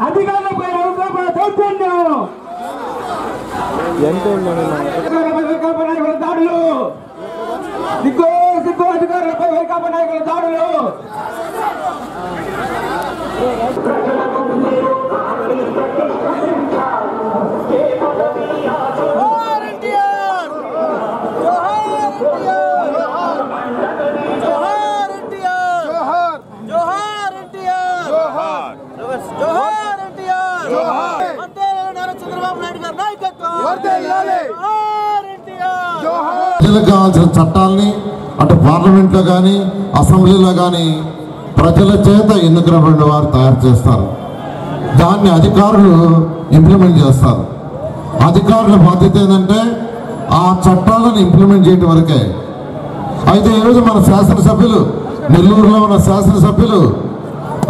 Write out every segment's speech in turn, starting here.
అధికారులపై దౌర్జన్యం దాడులు సిగ్గు అధికారులపై వైకాపా నాయకుల దాడులు ప్రజలకు కావాల్సిన చట్టాలని అటు పార్లమెంట్లో కానీ అసెంబ్లీలో కానీ ప్రజల చేత ఎన్నుకున్నటువంటి వారు తయారు చేస్తారు. దాన్ని అధికారులు ఇంప్లిమెంట్ చేస్తారు. అధికారుల బాధ్యత ఏంటంటే ఆ చట్టాలను ఇంప్లిమెంట్ చేయడం వరకే. అయితే ఈరోజు మన శాసనసభ్యులు, నెల్లూరులో ఉన్న శాసనసభ్యులు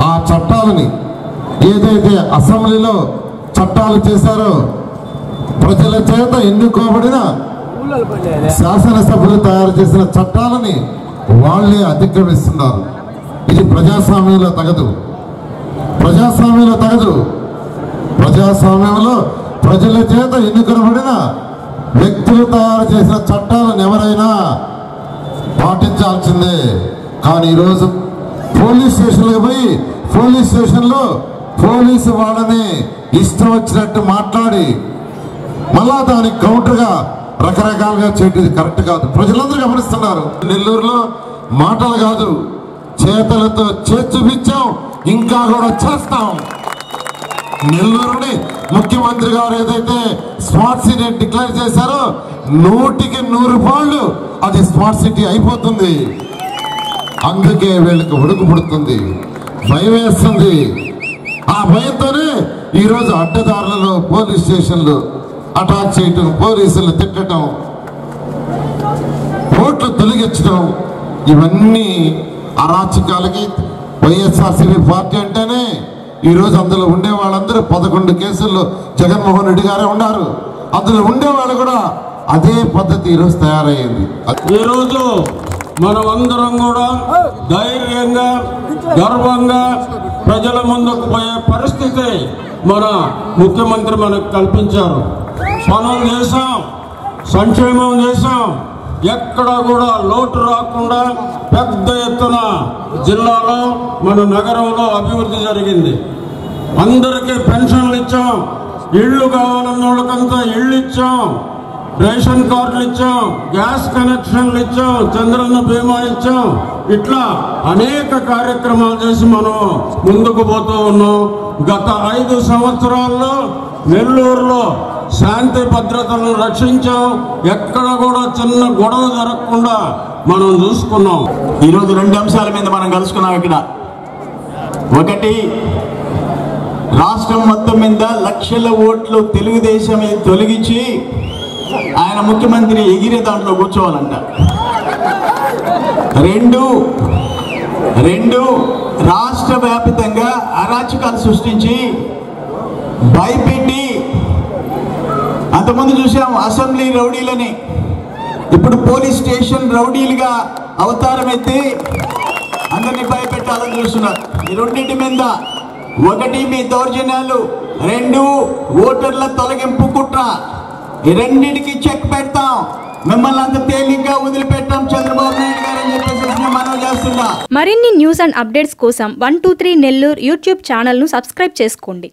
ఆ చట్టాలని ఏదైతే అసెంబ్లీలో చట్టాలు చేశారో ప్రజల చేత ఎన్నుకోబడిన శాసనసభ్యులు తయారు చేసిన చట్టాలని వాళ్ళే అతిక్రమిస్తున్నారు. ఇది ప్రజాస్వామ్యంలో తగదు. ప్రజాస్వామ్యంలో ప్రజల చేత ఎన్నుకోబడిన వ్యక్తులు తయారు చేసిన చట్టాలను ఎవరైనా పాటించాల్సిందే. కానీ ఈరోజు పోలీస్ స్టేషన్లకు పోయి పోలీస్ స్టేషన్లో పోలీసు వాళ్ళని ఇష్టం వచ్చినట్టు మాట్లాడి మళ్ళా దానికి కౌంటర్గా రకరకాలుగా చేయడం కరెక్ట్ కాదు. ప్రజలందరూ గమనిస్తున్నారు. నెల్లూరులో మాటలు కాదు, చేతలతో చేసి చూపించాం, ఇంకా కూడా చేస్తాం. నెల్లూరుని ముఖ్యమంత్రి గారు ఏదైతే స్మార్ట్ సిటీ డిక్లేర్ చేశారో 100కి 100 అది స్మార్ట్ సిటీ అయిపోతుంది. అందుకే వీళ్ళకి ఉడుకు పుడుతుంది, భయం వేస్తుంది. ఆ భయంతోనే ఈరోజు అడ్డదారులలో పోలీస్ స్టేషన్లు అటాక్ చేయటం, పోలీసులు తిట్టడం, ఓట్లు తొలగించడం, ఇవన్నీ అరాచకాలకి వైఎస్ఆర్సీపీ పార్టీ అంటేనే ఈరోజు అందులో ఉండే వాళ్ళందరూ 11 కేసుల్లో జగన్మోహన్ రెడ్డి గారే ఉన్నారు. అందులో ఉండేవాళ్ళు కూడా అదే పద్ధతి ఈరోజు తయారయ్యింది. ఈరోజు మనమందరం కూడా ధైర్యంగా గర్వంగా ప్రజల ముందుకు పోయే పరిస్థితి మన ముఖ్యమంత్రి మనకు కల్పించారు. పనులు చేశాం, సంక్షేమం చేశాం, ఎక్కడ కూడా లోటు రాకుండా పెద్ద ఎత్తున జిల్లాలో మన నగరంలో అభివృద్ధి జరిగింది. అందరికీ పెన్షన్లు ఇచ్చాం, ఇళ్ళు కావాలన్న వాళ్ళకంతా ఇళ్ళు ఇచ్చాం, రేషన్ కార్డులు ఇచ్చాం, గ్యాస్ కనెక్షన్లు ఇచ్చాం, చంద్రన్న బీమా ఇచ్చాం. ఇట్లా అనేక కార్యక్రమాలు చేసి మనం ముందుకు పోతూ ఉన్నాం. గత 5 సంవత్సరాల్లో నెల్లూరులో శాంతి భద్రతలను రక్షించాం. ఎక్కడ కూడా చిన్న గొడవ జరగకుండా మనం చూసుకున్నాం. ఈరోజు 2 అంశాల మీద మనం కలుసుకున్నాం ఇక్కడ. ఒకటి, రాష్ట్రం మొత్తం మీద లక్షల ఓట్లు తెలుగుదేశం తొలగించి ఆయన ముఖ్యమంత్రి ఎగిరే దాంట్లో కూర్చోవాలంట. రెండు రాష్ట్ర వ్యాప్తంగా అరాచకాలు సృష్టించి భయపెట్టి, అంతకుముందు చూసాం అసెంబ్లీ రౌడీలని, ఇప్పుడు పోలీస్ స్టేషన్ రౌడీలుగా అవతారం ఎత్తి అందరినీ భయపెట్టాలని చూస్తున్నారు. ఈ రెండింటి మీద, ఒకటి మీ దౌర్జన్యాలు, 2 ఓటర్ల తొలగింపు కుట్ర. ఈ రెండింటికి చెక్ పెడతాం, మిమ్మల్ని అంత తేలిగ్గా వదిలిపెట్టాం చంద్రబాబు నాయుడు గారు అని చెప్పేసి మనం చేస్తున్నా. మరిన్ని న్యూస్ అండ్ అప్డేట్స్ కోసం 123 నెల్లూరు యూట్యూబ్ ఛానల్ను సబ్స్క్రైబ్ చేసుకోండి.